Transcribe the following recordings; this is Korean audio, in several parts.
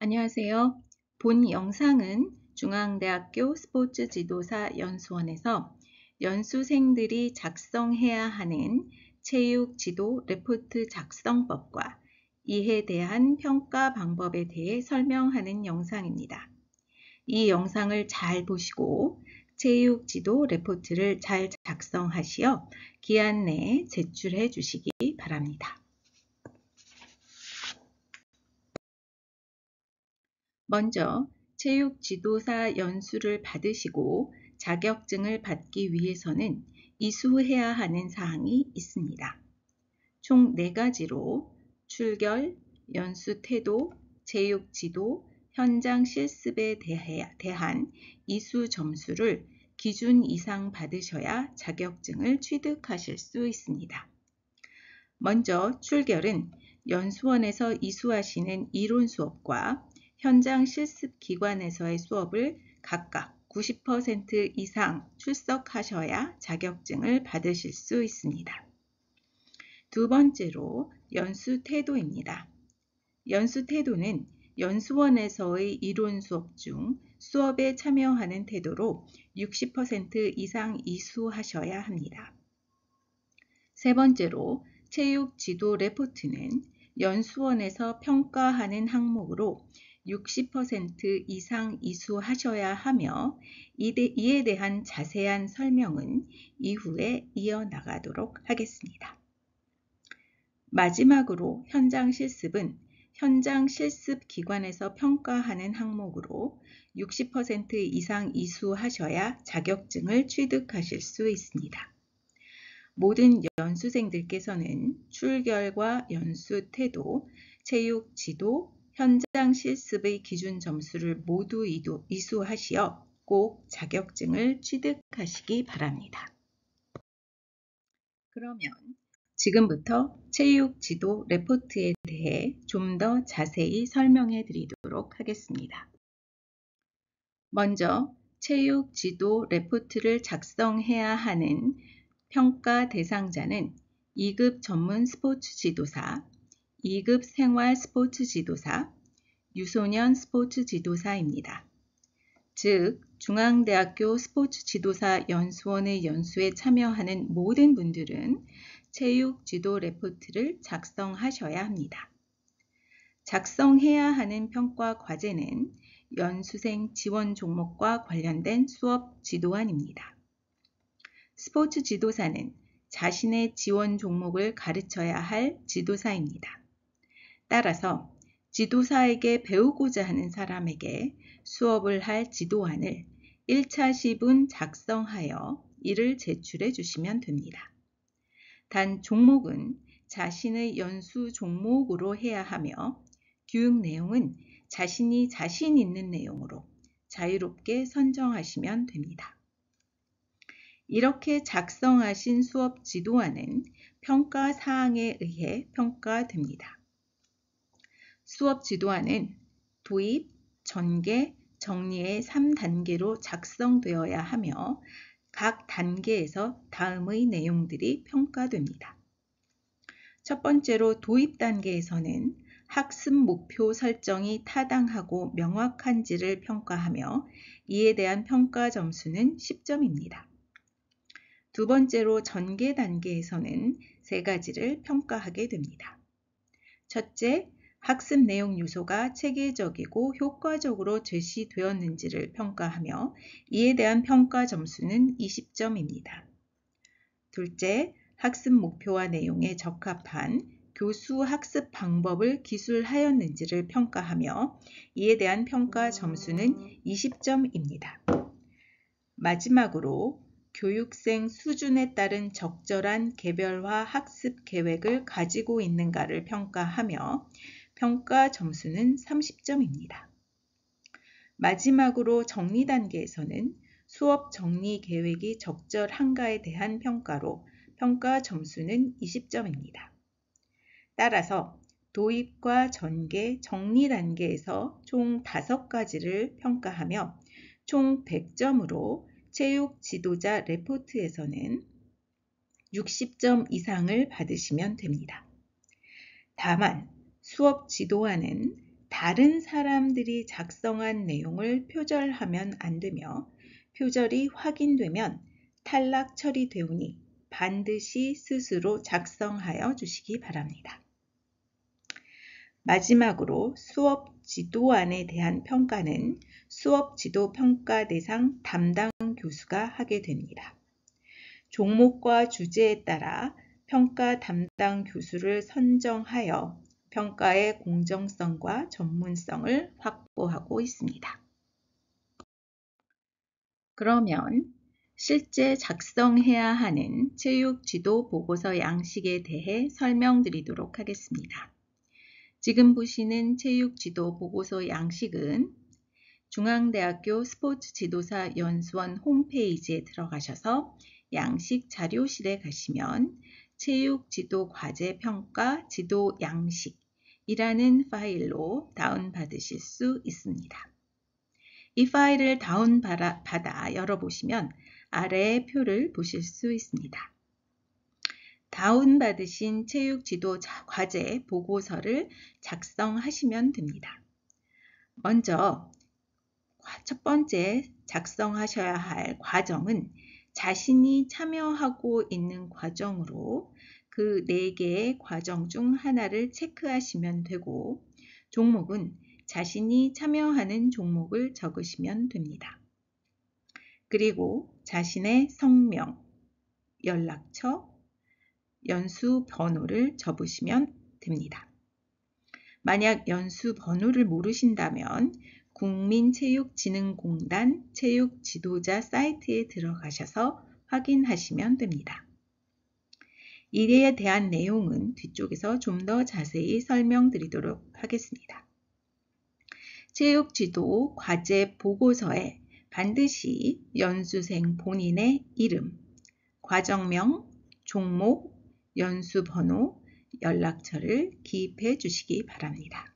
안녕하세요. 본 영상은 중앙대학교 스포츠지도사 연수원에서 연수생들이 작성해야 하는 체육지도 레포트 작성법과 이에 대한 평가 방법에 대해 설명하는 영상입니다. 이 영상을 잘 보시고 체육지도 레포트를 잘 작성하시어 기한 내에 제출해 주시기 바랍니다. 먼저 체육지도사 연수를 받으시고 자격증을 받기 위해서는 이수해야 하는 사항이 있습니다. 총 4가지로 출결, 연수 태도, 체육지도, 현장 실습에 대한 이수 점수를 기준 이상 받으셔야 자격증을 취득하실 수 있습니다. 먼저 출결은 연수원에서 이수하시는 이론 수업과 현장 실습 기관에서의 수업을 각각 90% 이상 출석하셔야 자격증을 받으실 수 있습니다. 두 번째로 연수 태도입니다. 연수 태도는 연수원에서의 이론 수업 중 수업에 참여하는 태도로 60% 이상 이수하셔야 합니다. 세 번째로 체육 지도 레포트는 연수원에서 평가하는 항목으로 60% 이상 이수하셔야 하며 이에 대한 자세한 설명은 이후에 이어나가도록 하겠습니다. 마지막으로 현장 실습은 현장 실습 기관에서 평가하는 항목으로 60% 이상 이수하셔야 자격증을 취득하실 수 있습니다. 모든 연수생들께서는 출결과 연수 태도, 체육 지도, 현장 실습의 기준 점수를 모두 이수하시어 꼭 자격증을 취득하시기 바랍니다. 그러면 지금부터 체육 지도 레포트에 대해 좀 더 자세히 설명해 드리도록 하겠습니다. 먼저 체육 지도 레포트를 작성해야 하는 평가 대상자는 2급 전문 스포츠 지도사, 2급 생활 스포츠 지도사, 유소년 스포츠 지도사입니다. 즉, 중앙대학교 스포츠 지도사 연수원의 연수에 참여하는 모든 분들은 체육 지도 레포트를 작성하셔야 합니다. 작성해야 하는 평가 과제는 연수생 지원 종목과 관련된 수업 지도안입니다. 스포츠 지도사는 자신의 지원 종목을 가르쳐야 할 지도사입니다. 따라서 지도사에게 배우고자 하는 사람에게 수업을 할 지도안을 1차 시분 작성하여 이를 제출해 주시면 됩니다. 단 종목은 자신의 연수 종목으로 해야 하며 교육 내용은 자신이 자신 있는 내용으로 자유롭게 선정하시면 됩니다. 이렇게 작성하신 수업 지도안은 평가 사항에 의해 평가됩니다. 수업 지도안은 도입, 전개, 정리의 3단계로 작성되어야 하며 각 단계에서 다음의 내용들이 평가됩니다. 첫 번째로 도입 단계에서는 학습 목표 설정이 타당하고 명확한지를 평가하며 이에 대한 평가 점수는 10점입니다. 두 번째로 전개 단계에서는 3가지를 평가하게 됩니다. 첫째, 학습 내용 요소가 체계적이고 효과적으로 제시되었는지를 평가하며 이에 대한 평가 점수는 20점입니다. 둘째, 학습 목표와 내용에 적합한 교수 학습 방법을 기술하였는지를 평가하며 이에 대한 평가 점수는 20점입니다. 마지막으로 교육생 수준에 따른 적절한 개별화 학습 계획을 가지고 있는가를 평가하며 평가 점수는 30점입니다. 마지막으로 정리 단계에서는 수업 정리 계획이 적절한가에 대한 평가로 평가 점수는 20점입니다. 따라서 도입과 전개, 정리 단계에서 총 5가지를 평가하며 총 100점으로 체육 지도자 레포트에서는 60점 이상을 받으시면 됩니다. 다만 수업 지도안은 다른 사람들이 작성한 내용을 표절하면 안 되며 표절이 확인되면 탈락 처리되오니 반드시 스스로 작성하여 주시기 바랍니다. 마지막으로 수업 지도안에 대한 평가는 수업 지도 평가 대상 담당 교수가 하게 됩니다. 종목과 주제에 따라 평가 담당 교수를 선정하여 평가의 공정성과 전문성을 확보하고 있습니다. 그러면 실제 작성해야 하는 체육지도 보고서 양식에 대해 설명드리도록 하겠습니다. 지금 보시는 체육지도 보고서 양식은 중앙대학교 스포츠지도사 연수원 홈페이지에 들어가셔서 양식 자료실에 가시면 체육지도 과제평가 지도 양식이라는 파일로 다운받으실 수 있습니다. 이 파일을 다운받아 열어보시면 아래의 표를 보실 수 있습니다. 다운받으신 체육지도 과제 보고서를 작성하시면 됩니다. 먼저 첫 번째 작성하셔야 할 과정은 자신이 참여하고 있는 과정으로 그 4개의 과정 중 하나를 체크하시면 되고 종목은 자신이 참여하는 종목을 적으시면 됩니다. 그리고 자신의 성명, 연락처, 연수 번호를 적으시면 됩니다. 만약 연수 번호를 모르신다면 국민체육진흥공단 체육지도자 사이트에 들어가셔서 확인하시면 됩니다. 이에 대한 내용은 뒤쪽에서 좀 더 자세히 설명드리도록 하겠습니다. 체육지도 과제 보고서에 반드시 연수생 본인의 이름, 과정명, 종목, 연수번호, 연락처를 기입해 주시기 바랍니다.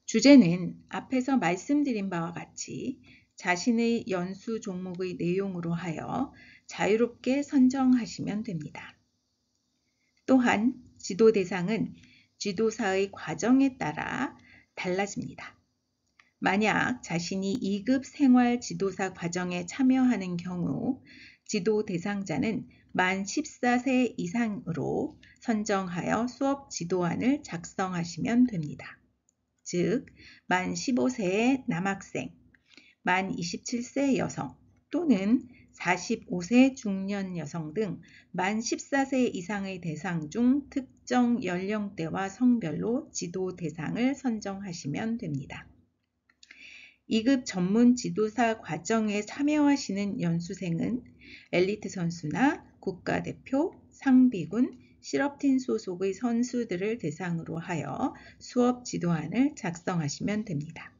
주제는 앞에서 말씀드린 바와 같이 자신의 연수 종목의 내용으로 하여 자유롭게 선정하시면 됩니다. 또한 지도 대상은 지도사의 과정에 따라 달라집니다. 만약 자신이 2급 생활 지도사 과정에 참여하는 경우 지도 대상자는 만 14세 이상으로 선정하여 수업 지도안을 작성하시면 됩니다. 즉, 만 15세의 남학생, 만 27세 여성 또는 45세 중년 여성 등 만 14세 이상의 대상 중 특정 연령대와 성별로 지도 대상을 선정하시면 됩니다. 2급 전문 지도사 과정에 참여하시는 연수생은 엘리트 선수나 국가대표, 상비군, 실업팀 소속의 선수들을 대상으로 하여 수업 지도안을 작성하시면 됩니다.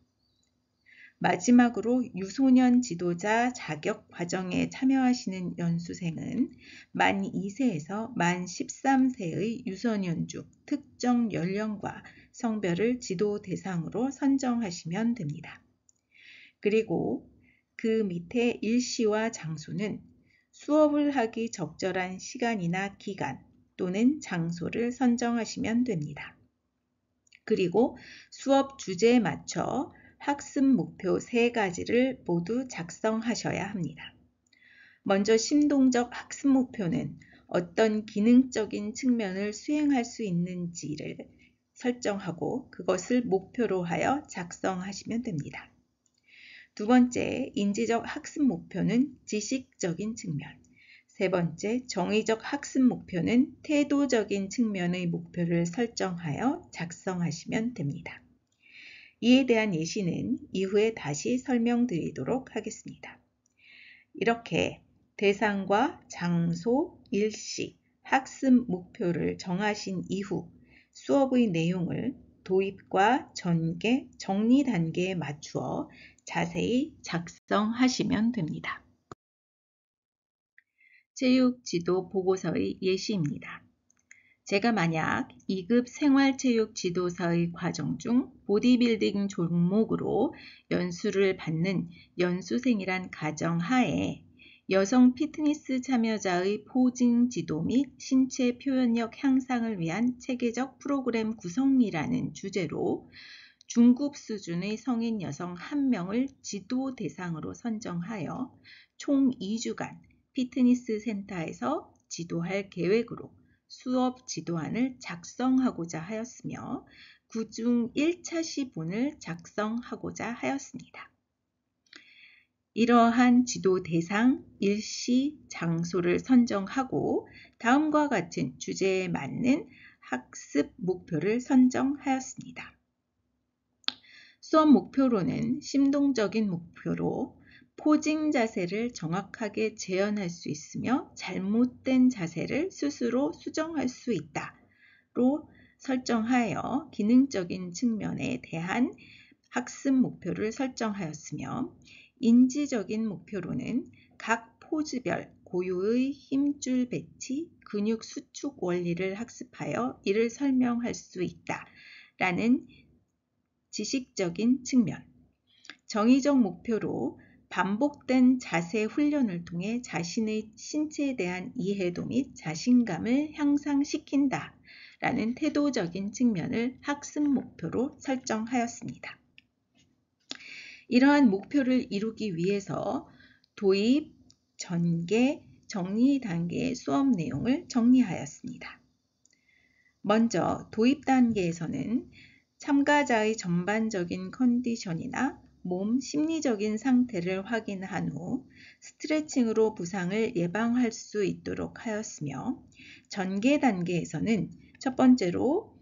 마지막으로 유소년 지도자 자격 과정에 참여하시는 연수생은 만 2세에서 만 13세의 유소년 중 특정 연령과 성별을 지도 대상으로 선정하시면 됩니다. 그리고 그 밑에 일시와 장소는 수업을 하기 적절한 시간이나 기간 또는 장소를 선정하시면 됩니다. 그리고 수업 주제에 맞춰 학습 목표 3가지를 모두 작성하셔야 합니다. 먼저 심동적 학습 목표는 어떤 기능적인 측면을 수행할 수 있는지를 설정하고 그것을 목표로 하여 작성하시면 됩니다. 두 번째, 인지적 학습 목표는 지식적인 측면. 세 번째, 정의적 학습 목표는 태도적인 측면의 목표를 설정하여 작성하시면 됩니다. 이에 대한 예시는 이후에 다시 설명드리도록 하겠습니다. 이렇게 대상과 장소, 일시, 학습 목표를 정하신 이후 수업의 내용을 도입과 전개, 정리 단계에 맞추어 자세히 작성하시면 됩니다. 체육지도 보고서의 예시입니다. 제가 만약 2급 생활체육지도사의 과정 중 보디빌딩 종목으로 연수를 받는 연수생이란 가정하에 여성 피트니스 참여자의 포징 지도 및 신체 표현력 향상을 위한 체계적 프로그램 구성이라는 주제로 중급 수준의 성인 여성 1명을 지도 대상으로 선정하여 총 2주간 피트니스 센터에서 지도할 계획으로 수업 지도안을 작성하고자 하였으며 그중 1차 시본을 작성하고자 하였습니다. 이러한 지도 대상, 일시, 장소를 선정하고 다음과 같은 주제에 맞는 학습 목표를 선정하였습니다. 수업 목표로는 심동적인 목표로 포징 자세를 정확하게 재현할 수 있으며 잘못된 자세를 스스로 수정할 수 있다로 설정하여 기능적인 측면에 대한 학습 목표를 설정하였으며 인지적인 목표로는 각 포즈별 고유의 힘줄 배치, 근육 수축 원리를 학습하여 이를 설명할 수 있다라는 지식적인 측면, 정의적 목표로 반복된 자세 훈련을 통해 자신의 신체에 대한 이해도 및 자신감을 향상시킨다라는 태도적인 측면을 학습 목표로 설정하였습니다. 이러한 목표를 이루기 위해서 도입, 전개, 정리 단계의 수업 내용을 정리하였습니다. 먼저 도입 단계에서는 참가자의 전반적인 컨디션이나 몸, 심리적인 상태를 확인한 후 스트레칭으로 부상을 예방할 수 있도록 하였으며 전개 단계에서는 첫 번째로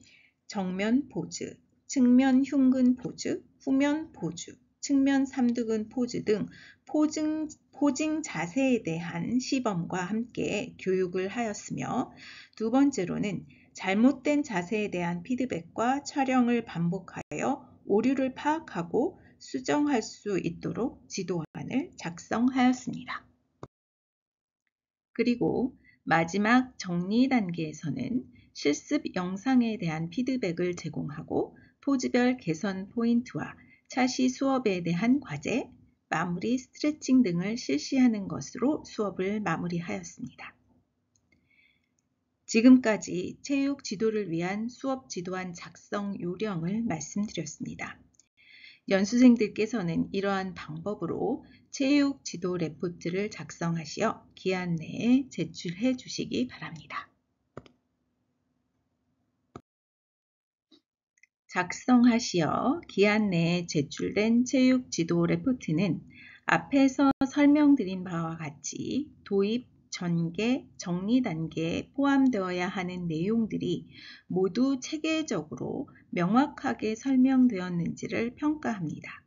정면 포즈, 측면 흉근 포즈, 후면 포즈, 측면 삼두근 포즈 등 포징 자세에 대한 시범과 함께 교육을 하였으며 두 번째로는 잘못된 자세에 대한 피드백과 촬영을 반복하여 오류를 파악하고 수정할 수 있도록 지도안을 작성하였습니다. 그리고 마지막 정리 단계에서는 실습 영상에 대한 피드백을 제공하고 포즈별 개선 포인트와 차시 수업에 대한 과제, 마무리 스트레칭 등을 실시하는 것으로 수업을 마무리하였습니다. 지금까지 체육 지도를 위한 수업 지도안 작성 요령을 말씀드렸습니다. 연수생들께서는 이러한 방법으로 체육 지도 레포트를 작성하시어 기한 내에 제출해 주시기 바랍니다. 작성하시어 기한 내에 제출된 체육 지도 레포트는 앞에서 설명드린 바와 같이 도입, 전개, 정리 단계에 포함되어야 하는 내용들이 모두 체계적으로 명확하게 설명되었는지를 평가합니다.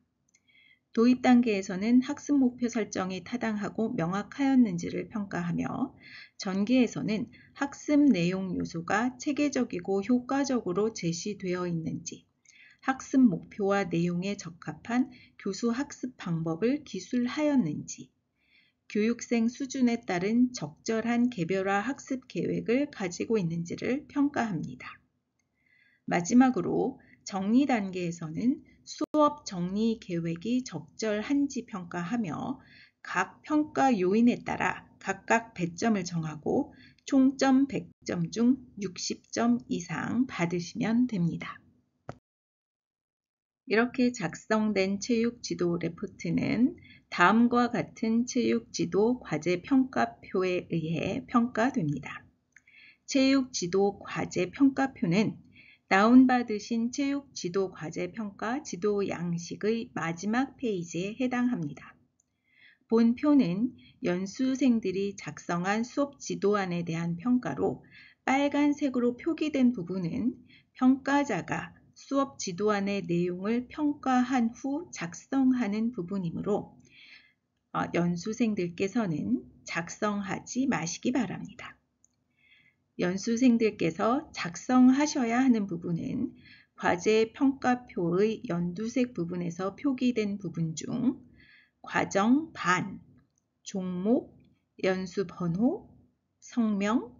도입 단계에서는 학습 목표 설정이 타당하고 명확하였는지를 평가하며 전개에서는 학습 내용 요소가 체계적이고 효과적으로 제시되어 있는지, 학습 목표와 내용에 적합한 교수 학습 방법을 기술하였는지, 교육생 수준에 따른 적절한 개별화 학습 계획을 가지고 있는지를 평가합니다. 마지막으로 정리 단계에서는 수업 정리 계획이 적절한지 평가하며 각 평가 요인에 따라 각각 배점을 정하고 총점 100점 중 60점 이상 받으시면 됩니다. 이렇게 작성된 체육지도 레포트는 다음과 같은 체육지도 과제 평가표에 의해 평가됩니다. 체육지도 과제 평가표는 다운받으신 체육지도 과제 평가 지도 양식의 마지막 페이지에 해당합니다. 본 표는 연수생들이 작성한 수업 지도안에 대한 평가로 빨간색으로 표기된 부분은 평가자가 수업 지도안의 내용을 평가한 후 작성하는 부분이므로 연수생들께서는 작성하지 마시기 바랍니다. 연수생들께서 작성하셔야 하는 부분은 과제 평가표의 연두색 부분에서 표기된 부분 중 과정 반, 종목, 연수 번호, 성명,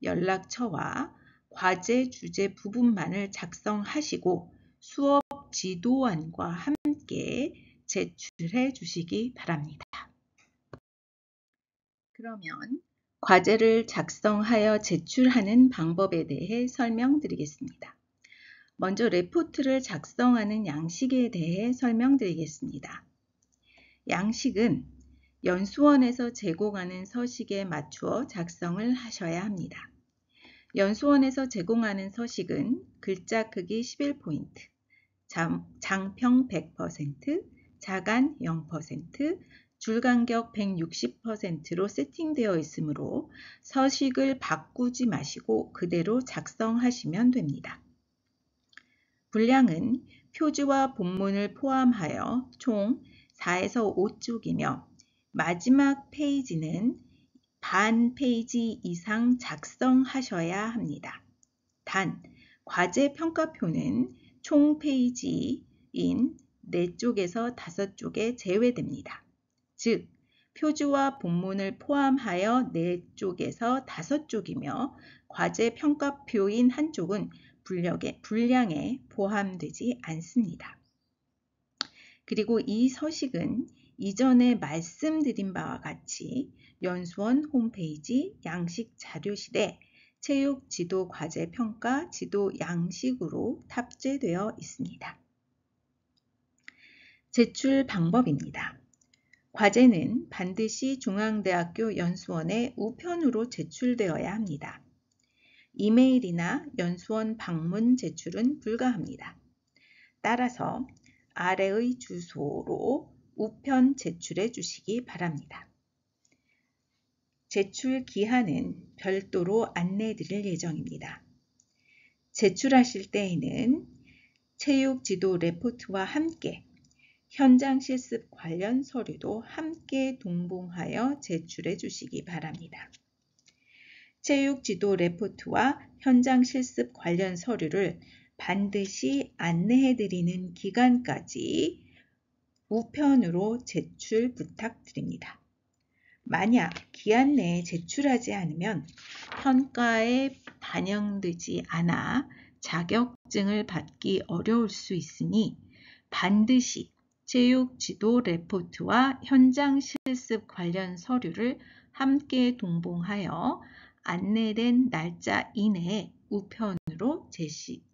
연락처와 과제 주제 부분만을 작성하시고 수업 지도안과 함께 제출해 주시기 바랍니다. 그러면 과제를 작성하여 제출하는 방법에 대해 설명드리겠습니다. 먼저 레포트를 작성하는 양식에 대해 설명드리겠습니다. 양식은 연수원에서 제공하는 서식에 맞추어 작성을 하셔야 합니다. 연수원에서 제공하는 서식은 글자 크기 11포인트, 장평 100%, 자간 0%, 줄간격 160%로 세팅되어 있으므로 서식을 바꾸지 마시고 그대로 작성하시면 됩니다. 분량은 표지와 본문을 포함하여 총 4에서 5쪽이며 마지막 페이지는 반 페이지 이상 작성하셔야 합니다. 단, 과제 평가표는 총 페이지인 4쪽에서 5쪽에 제외됩니다. 즉, 표지와 본문을 포함하여 4쪽에서 5쪽이며 과제 평가표인 한쪽은 분량에 포함되지 않습니다. 그리고 이 서식은 이전에 말씀드린 바와 같이 연수원 홈페이지 양식 자료실에 체육 지도 과제 평가 지도 양식으로 탑재되어 있습니다. 제출 방법입니다. 과제는 반드시 중앙대학교 연수원의 우편으로 제출되어야 합니다. 이메일이나 연수원 방문 제출은 불가합니다. 따라서 아래의 주소로 우편 제출해 주시기 바랍니다. 제출 기한은 별도로 안내해 드릴 예정입니다. 제출하실 때에는 체육 지도 레포트와 함께 현장 실습 관련 서류도 함께 동봉하여 제출해 주시기 바랍니다. 체육 지도 레포트와 현장 실습 관련 서류를 반드시 안내해 드리는 기간까지 우편으로 제출 부탁드립니다. 만약 기한 내에 제출하지 않으면 평가에 반영되지 않아 자격증을 받기 어려울 수 있으니 반드시 체육 지도 레포트와 현장 실습 관련 서류를 함께 동봉하여 안내된 날짜 이내에 우편으로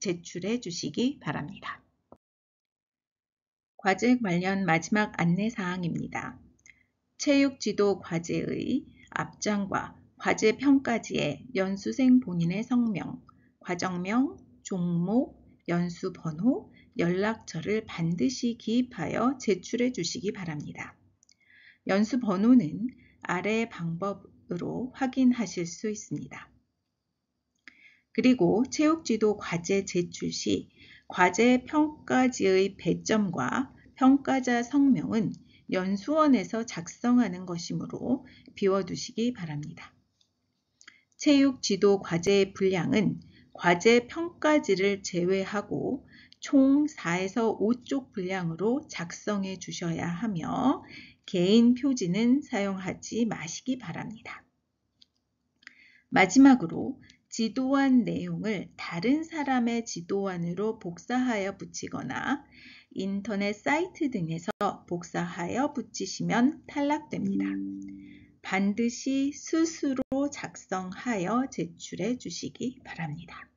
제출해 주시기 바랍니다. 과제 관련 마지막 안내사항입니다. 체육지도 과제의 앞장과 과제 평가지에 연수생 본인의 성명, 과정명, 종목, 연수 번호, 연락처를 반드시 기입하여 제출해 주시기 바랍니다. 연수 번호는 아래 방법으로 확인하실 수 있습니다. 그리고 체육지도 과제 제출 시 과제 평가지의 배점과 평가자 성명은 연수원에서 작성하는 것이므로 비워두시기 바랍니다. 체육지도 과제의 분량은 과제 평가지를 제외하고 총 4에서 5쪽 분량으로 작성해 주셔야 하며 개인 표지는 사용하지 마시기 바랍니다. 마지막으로 지도안 내용을 다른 사람의 지도안으로 복사하여 붙이거나 인터넷 사이트 등에서 복사하여 붙이시면 탈락됩니다. 반드시 스스로 작성하여 제출해 주시기 바랍니다.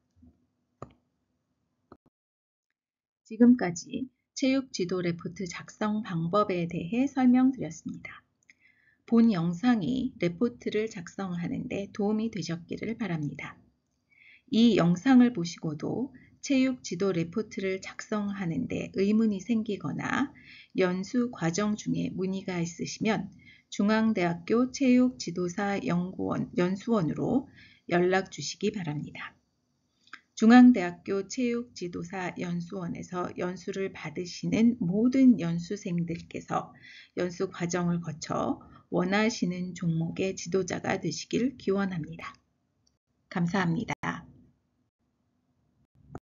지금까지 체육지도 레포트 작성 방법에 대해 설명드렸습니다. 본 영상이 레포트를 작성하는 데 도움이 되셨기를 바랍니다. 이 영상을 보시고도 체육 지도 레포트를 작성하는 데 의문이 생기거나 연수 과정 중에 문의가 있으시면 중앙대학교 체육지도사 연수원으로 연락 주시기 바랍니다. 중앙대학교 체육지도사 연수원에서 연수를 받으시는 모든 연수생들께서 연수 과정을 거쳐 원하시는 종목의 지도자가 되시길 기원합니다. 감사합니다.